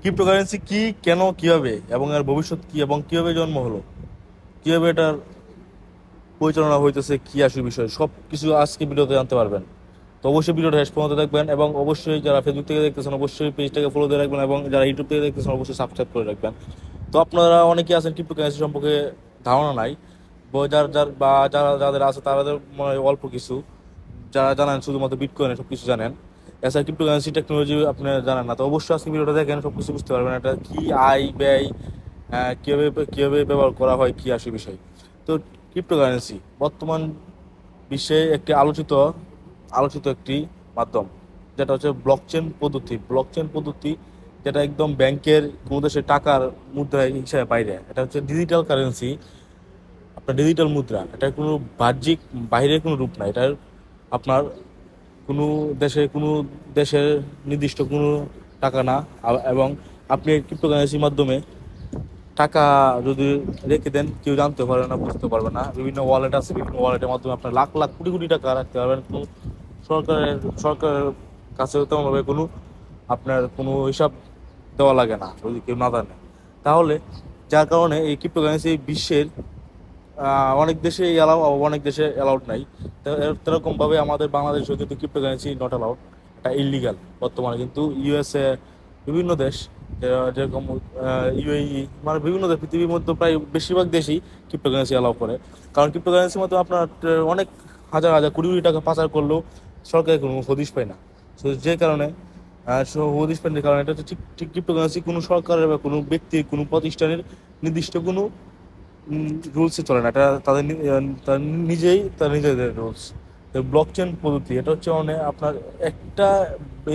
Cryptocurrency কি, কেন, কিভাবে এবং এর ভবিষ্যৎ কি এবং কিভাবে জন্ম হলো, কিভাবে এটার পরিচালনা হইতেছে, কি আসল বিষয়, সব কিছু আজকে ভিডিওতে জানতে পারবেন। তো অবশ্যই ভিডিওটা শেষ পর্যন্ত দেখবেন এবং অবশ্যই যারা ফেসবুক থেকে দেখতেছেন অবশ্যই পেজটাকে ফলো দিয়ে রাখবেন এবং যারা ইউটিউব থেকে দেখতেছেন অবশ্যই সাবস্ক্রাইব করে রাখবেন। তো আপনারা অনেকেই আছেন ক্রিপ্টোকারেন্সি সম্পর্কে ধারণা নাই, যার যার বা যারা যাদের আছে তাদের মনে হয় অল্প কিছু, যারা জানেন শুধুমাত্র বিটকয়েনে সব কিছু জানেন, এছাড়া ক্রিপ্টোকারেন্সি টেকনোলজি আপনি জানেন না। তো অবশ্যই আজকে ভিডিওটা দেখেন, সব কিছু বুঝতে পারবেন এটা কি, আয় ব্যয়, কীভাবে কীভাবে ব্যবহার করা হয়, কি আসে বিষয়। তো ক্রিপ্টোকারেন্সি বর্তমান বিশ্বে একটি আলোচিত আলোচিত একটি মাধ্যম, যেটা হচ্ছে ব্লকচেন পদ্ধতি, যেটা একদম ব্যাংকের কোনো দেশের টাকার মুদ্রা হিসাবে বাইরে। এটা হচ্ছে ডিজিটাল কারেন্সি, আপনার ডিজিটাল মুদ্রা। এটা কোনো বাহ্যিক বাইরের কোনো রূপ না। এটার আপনার কোনো দেশের নির্দিষ্ট কোনো টাকা না। এবং আপনি ক্রিপ্টোকারেন্সির মাধ্যমে টাকা যদি রেখে দেন কেউ জানতে পারবে না, বুঝতে পারবে না। বিভিন্ন ওয়ালেট আছে, বিভিন্ন ওয়ালেটের মাধ্যমে আপনার লাখ লাখ কোটি কোটি টাকা রাখতে পারবেন। কোনো সরকারের কাছে তেমনভাবে কোনো আপনার কোনো হিসাব দেওয়া লাগে না যদি কেউ না জানে। তাহলে যার কারণে এই ক্রিপ্টোকারেন্সি বিশ্বের অনেক দেশে অ্যালাউ, অনেক দেশে অ্যালাউড নাই। সেরকমভাবে আমাদের বাংলাদেশেও কিন্তু ক্রিপ্টোকারেন্সি নট অ্যালাউড, এটা ইলিগাল বর্তমানে। কিন্তু ইউএসএ, বিভিন্ন দেশ, যেরকম ইউএই, মানে বিভিন্ন দেশ, পৃথিবীর মধ্যে প্রায় বেশিরভাগ দেশই ক্রিপ্টোকারেন্সি অ্যালাউ করে। কারণ ক্রিপ্টোকারেন্সির মধ্যে আপনার অনেক হাজার হাজার কোটি কোটি টাকা পাচার করলেও সরকারের কোনো হদিশ পায় না। তো যে কারণে হদিশ পায় না, কারণ এটা হচ্ছে ঠিক ক্রিপ্টোকারেন্সি কোনো সরকারের বা কোনো ব্যক্তির, কোনো প্রতিষ্ঠানের নির্দিষ্ট কোনো রুলসে চলে না। এটা তার নিজেদের রুলস। ব্লকচেন পদ্ধতি এটা হচ্ছে মানে আপনার একটা,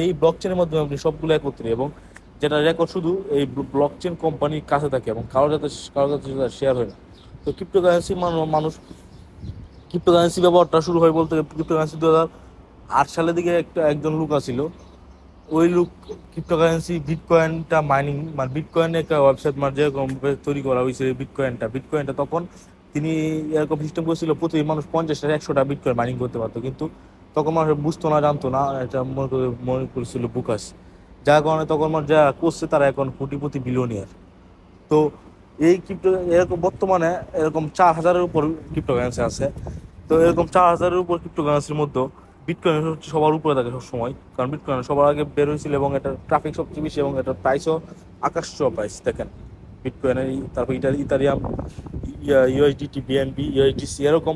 এই ব্লকচেনের মাধ্যমে আপনি সবগুলো একত্রে, এবং যেটা রেকর্ড শুধু এই ব্লকচেন কোম্পানির কাছে থাকে এবং কারো যাতে শেয়ার হয় না। তো ক্রিপ্টোকারেন্সি মানুষ ক্রিপ্টোকারেন্সি ব্যবহারটা শুরু হয় বলতে ক্রিপ্টোকারেন্সি 2008 সালের দিকে একজন লোক আছিল। ওই লোক ক্রিপ্টোকারেন্সি বিটকয়েনটা মাইনিং, মানে বিটকয়েনের একটা ওয়েবসাইট, মানে যেরকম তৈরি করা হয়েছে বিটকয়েনটা তখন তিনি এরকম সিস্টেম করেছিল প্রতি মানুষ 50টা 100টা বিটকয়েন মাইনিং করতে পারতো। কিন্তু তখন মানুষ বুঝতো না, জানতো না, এটা মনে করেছিল বুকাস। যার কারণে তখন মানুষ যা করছে তারা এখন কোটিপতি বিলিয়নিয়ার। তো এই এরকম বর্তমানে এরকম 4,000-এর উপর ক্রিপ্টোকারেন্সি আছে। তো এরকম 4,000-এর উপর ক্রিপ্টোকারেন্সির মধ্যে বিটকয়েন হচ্ছে সবার উপরে থাকে সবসময়, কারণ বিটকয়েন সবার আগে বের হয়েছিল এবং এটার ট্রাফিক সবচেয়ে বেশি এবং এটার প্রাইসও আকাশ ছোঁয়া প্রাইস দেখেন বিটকয়েনের। তারপর ইথারিয়াম, ইউএসডিটি, বিএনবি, ইউএসডিসি, এরকম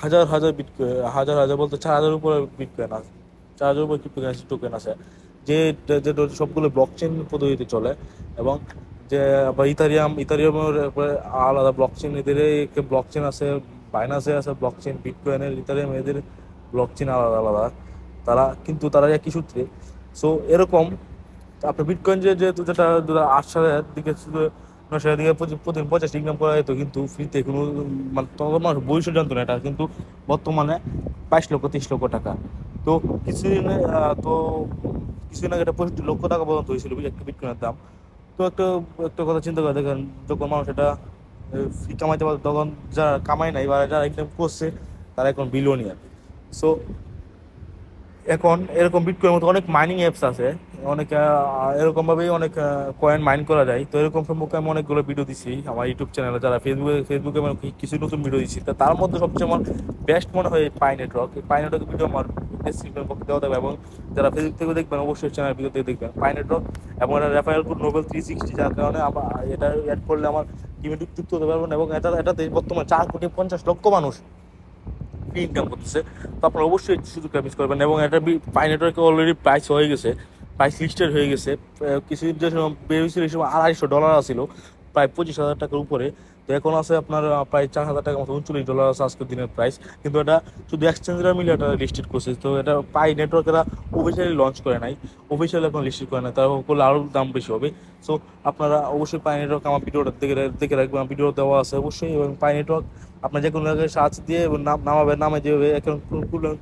হাজার হাজার বিটকয়েন, হাজার হাজার বলতে 4,000-এর উপরে বিটকয়েন আছে, 4,000-এর উপরে ক্রিপ্টোকারেন্সি টোকেন আছে, যে যেটা সবগুলো ব্লকচেন পদ্ধতিতে চলে। এবং যে আবার ইথারিয়ামের আলাদা ব্লকচেন, এদের ব্লকচেন আছে, বাইনান্সে আছে ব্লকচেন, বিটকয়েনের, ইথারিয়াম, এদের ব্লকচেন আলাদা আলাদা। তারা একই সূত্রে। সো এরকম আপনার বিটকয়েন যেহেতু যেটা 2008 সালের দিকে ছিল, 9 সালের দিকে প্রতিদিন 50 ইনকাম করা যেত কিন্তু ফ্রিতে, কোনো মানে তখন মানুষ ভবিষ্যৎ জানতো না এটা, কিন্তু বর্তমানে 22 লক্ষ 23 লক্ষ টাকা। তো কিছুদিন তো কিছুদিন আগে এটা 65 লক্ষ টাকা পর্যন্ত হয়েছিল একটা বিটকয়েনের দাম। তো একটা একটা কথা চিন্তা করে দেখেন, যখন মানুষ এটা ফ্রি কামাইতে পারে তখন যারা কামাই নাই বা যারা ইনকাম করছে তারা এখন বিলিয়নিয়ার। সো এখন এরকম বিটকয়েনের মতো অনেক মাইনিং অ্যাপস আছে, অনেক এরকম ভাবেই অনেক কয়েন মাইন করা যায়। তো এরকম সম্পর্কে আমি অনেকগুলো ভিডিও দিছি আমার ইউটিউব চ্যানেলে, যারা ফেসবুকে আমি কিছু নতুন ভিডিও দিচ্ছি। তো তার মধ্যে সবচেয়ে আমার বেস্ট মনে হয় পাই নেটওয়ার্কের ভিডিও আমার ডেসক্রিপশন বক্সে দেওয়া থাকবে, এবং যারা ফেসবুক থেকে দেখবেন অবশ্যই চ্যানেল ভিডিও থেকে দেখবেন পাই নেটওয়ার্ক। এবং এটা রেফারেল কোড নোবেল 360, যার কারণে আমার এটা অ্যাড করলে আমার টিমে যুক্ত হতে পারবেন। এবং এটাতে বর্তমানে 4,50,00,000 মানুষ ইনকাম করতেছে। তো আপনারা অবশ্যই সুযোগটা মিস করবেন। এবং এটা পাই নেটওয়ার্কে অলরেডি প্রাইস হয়ে গেছে, প্রাইস লিস্টেড হয়ে গেছে। কিছুদিন যে সময় বের হয়েছিল এই সময় $250 ছিল, প্রায় 25,000 টাকার উপরে। তো এখন আছে আপনার প্রায় 4,000 টাকার মতো, $39 আছে আজকের দিনের প্রাইস। কিন্তু এটা শুধু এক্সচেঞ্জরা মিলে এটা লিস্টেড করছে। তো এটা পাই নেটওয়ার্ক এরা অফিসিয়ালি লঞ্চ করে নাই, অফিসিয়ালি এখন লিস্টেড করে নাই, তারা করলে আরও দাম বেশি হবে। সো আপনারা অবশ্যই পাই নেটওয়ার্ক আমার ভিডিওটা দেখে দেখে রাখবেন, ভিডিও দেওয়া আছে অবশ্যই। এবং পাই নেটওয়ার্ক আপনার যে কোনো জায়গায় সার্চ দিয়ে নামে যেভাবে অ্যাকাউন্ট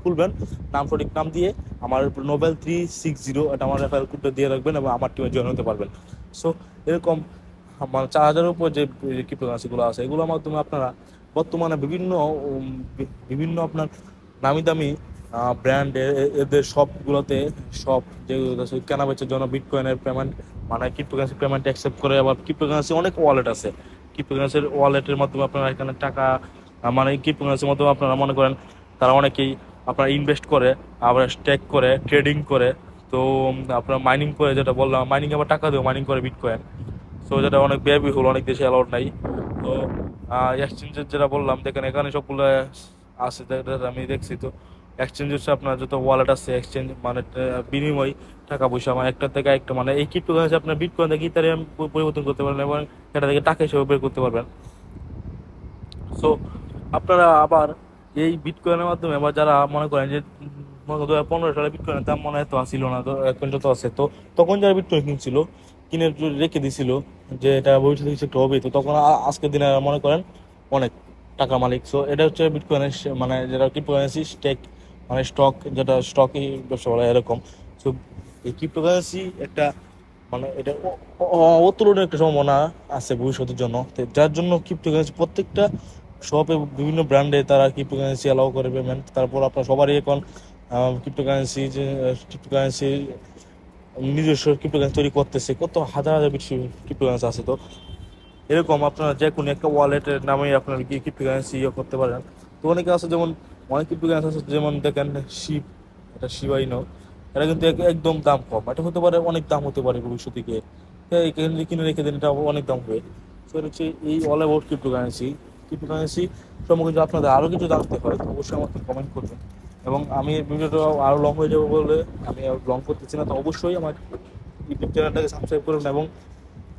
খুলবেন, সঠিক নাম দিয়ে আমার নোবেল 360 এটা আমার রেফারেল কোডটা দিয়ে রাখবেন এবং আমার টিমে জয়েন হতে পারবেন। সো এরকম মানে 4,000-এর উপর যে ক্রিপ্টোকারেন্সিগুলো আছে এগুলোর মাধ্যমে আপনারা বর্তমানে বিভিন্ন আপনার নামি দামি ব্র্যান্ড এদের সবগুলোতে সব যেগুলো আছে কেনা বেচার জন্য বিটকয়েনের পেমেন্ট মানে ক্রিপ্টোকারেন্সি পেমেন্ট অ্যাকসেপ্ট করে। আবার ক্রিপ্টোকারেন্সি অনেক ওয়ালেট আছে, ক্রিপ্টোকারেন্সির ওয়ালেটের মাধ্যমে আপনারা এখানে টাকা মানে ক্রিপ্টোকারেন্সির মাধ্যমে আপনারা মনে করেন তারা অনেকেই আপনারা ইনভেস্ট করে, আবার স্টেক করে, ট্রেডিং করে। তো আপনারা মাইনিং করে, যেটা বললাম মাইনিং আবার টাকা দিয়েও মাইনিং করে বিটকয়েন। সো যেটা অনেক ব্যয়বহুল, অনেক দেশে অ্যালাউড নাই। তো এক্সচেঞ্জের যেটা বললাম দেখেন এখানে সবগুলো আছে যেটা আমি দেখছি। তো এক্সচেঞ্জ হচ্ছে আপনার যত ওয়ালেট আছে এক্সচেঞ্জ মানে বিনিময় টাকা পয়সা মানে একটা থেকে একটা মানে এই ক্রিপ্টোকারেন্সি আপনার বিটকয়েন থেকে ইথারিয়াম পরিবর্তন করতে পারবেন এবং সেটা থেকে টাকা হিসেবে বের করতে পারবেন। সো আপনারা আবার এই বিটকয়েনের মাধ্যমে আবার যারা মনে করেন যে 2015 সালে বিটকয়েনের দাম মনে হয় তো আসিল না, তো এখন যত আছে, তো তখন যারা বিটকয়েন কিনছিল কিনে রেখে দিছিল যে এটা ভবিষ্যতে কিছু একটা হবে, তো তখন আজকের দিনে মনে করেন অনেক টাকা মালিক। সো এটা হচ্ছে বিটকয়েনের মানে যেটা ক্রিপ্টোকারেন্সি স্টেক মানে স্টক, যেটা স্টকই ব্যবসা বলা হয় এরকম। সো এই ক্রিপ্টোকারেন্সি একটা মানে এটা অতুলনীয় একটা সম্ভাবনা আছে ভবিষ্যতের জন্য। তো যার জন্য ক্রিপ্টোকারেন্সি প্রত্যেকটা শপে বিভিন্ন ব্র্যান্ডে তারা ক্রিপ্টোকারেন্সি অ্যালাউ করে পেমেন্ট। তারপর আপনার সবারই এখন ক্রিপ্টোকারেন্সি যে ক্রিপ্টোকারেন্সি নিজস্ব ক্রিপ্টোকারেন্সি তৈরি করতেছে, কত হাজার হাজার বেশি ক্রিপ্টোকারেন্সি আছে। তো এরকম আপনারা যে কোনো একটা ওয়ালেটের নামে আপনার কি ক্রিপ্টোকারেন্সি ইয়ে করতে পারেন। তো অনেকে আছে যেমন অনেক ক্রিপ্টোকারেন্সি আছে যেমন দেখেন শিপ, এটা শিবাইনো, এটা কিন্তু একদম দাম কম, এটা হতে পারে অনেক দাম হতে পারে ভবিষ্যতে গিয়ে। তো এই কিনে রেখে দিন, এটা অনেক দাম হবে। তো এটা হচ্ছে এই অল অ্যাবাউট ক্রিপ্টোকারেন্সি। ক্রিপ্টোকারেন্সি সম্পর্কে যদি আপনাদের আরও কিছু জানতে হয় তো অবশ্যই আমাকে কমেন্ট করবেন। এবং আমি ভিডিওটা আরও লং হয়ে যাবে বলে আমি লং করতেছি না, তো অবশ্যই আমার ইউটিউব চ্যানেলটাকে সাবস্ক্রাইব করুন এবং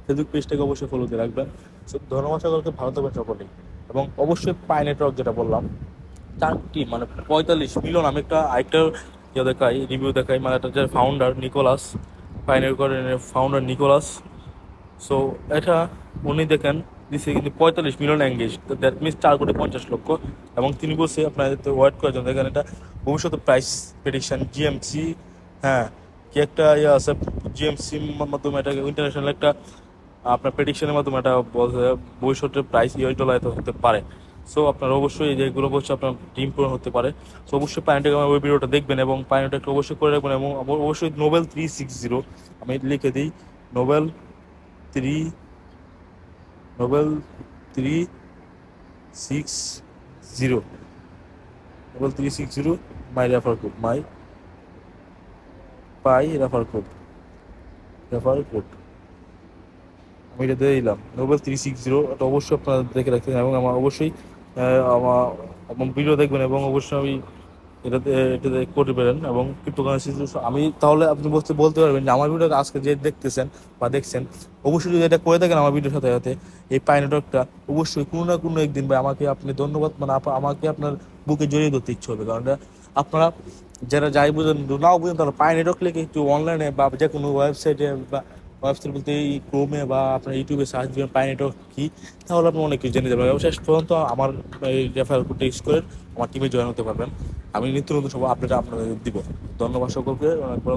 ফেসবুক পেজটাকে অবশ্যই ফলো দিয়ে রাখবেন। সো ধন্যবাদ সকলকে, ভালো থাকবেন সকলেই। এবং অবশ্যই পাই নেটওয়ার্ক যেটা বললাম 4 মানে 45 মিলিয়ন, আমি একটা আরেকটা ইয়ে দেখাই, রিভিউ দেখাই, মানে এটা যে ফাউন্ডার নিকোলাস, পাই নেটওয়ার্কের ফাউন্ডার নিকোলাস। সো এটা উনি দেখেন দিছে কিন্তু 45 মিলিয়ন এঙ্গেজ, তো দ্যাট মিনস 4,50,00,000। এবং তিনি বলছে আপনার ওয়েট করার জন্য দেখেন এটা ভবিষ্যতে প্রাইস প্রেডিকশন জিএমসি, হ্যাঁ কি একটা ইয়ে আছে জিএমসি মাধ্যমে এটাকে ইন্টারন্যাশনাল একটা আপনার প্রেডিকশনের মাধ্যমে এটা বলছে ভবিষ্যতের প্রাইস $US হতে পারে। সো আপনারা অবশ্যই যেগুলো বলছে আপনার ড্রিম পূরণ হতে পারে। সো অবশ্যই পাইনেটেক আমার ওই ভিডিওটা দেখবেন এবং পাইনেটেকটা অবশ্যই করে রাখবেন। এবং অবশ্যই নোবেল 360, আমি লিখে দিই নোবেল 3 নোবেল 360, নোবেল 360 মাই রেফার কোড, মাই পাই রেফার কোড আমি এটা দিয়ে দিলাম নোবেল 360। এটা অবশ্যই আপনারা দেখে রাখতেন এবং আমার অবশ্যই আমার আমার ভিডিও দেখবেন এবং অবশ্যই আমি এটাতে করতে পারেন। এবং ক্রিপ্টোকারেন্সি আমি তাহলে আপনি বলতে পারবেন যে আমার ভিডিও আজকে যে দেখতেছেন বা দেখছেন অবশ্যই যদি এটা করে থাকেন আমার ভিডিওর সাথে সাথে এই পাই নেটওয়ার্কটা অবশ্যই কোনো না কোনো একদিন বা আমাকে আপনি ধন্যবাদ মানে আমাকে আপনার বুকে জড়িয়ে ধরতে ইচ্ছে হবে। কারণ এটা আপনারা যারা যাই বুঝেন নাও বুঝেন তাহলে পাই নেটওয়ার্ক লিখে একটু অনলাইনে বা যে কোনো ওয়েবসাইটে বা ওয়েবসাইট বলতে এই ক্রোমে বা আপনার ইউটিউবে সার্চ দিবেন পাই নেটওয়ার্ক কী, তাহলে আপনি অনেক কিছু জেনে যাবেন এবং শেষ পর্যন্ত আমার এই রেফারেল কোডটা ইউজ করে আমার টিমে জয়েন হতে পারবেন। আমি নিত্য নতুন সব আপডেট আপনাদের দিব। ধন্যবাদ সকলকে, অনেক বড়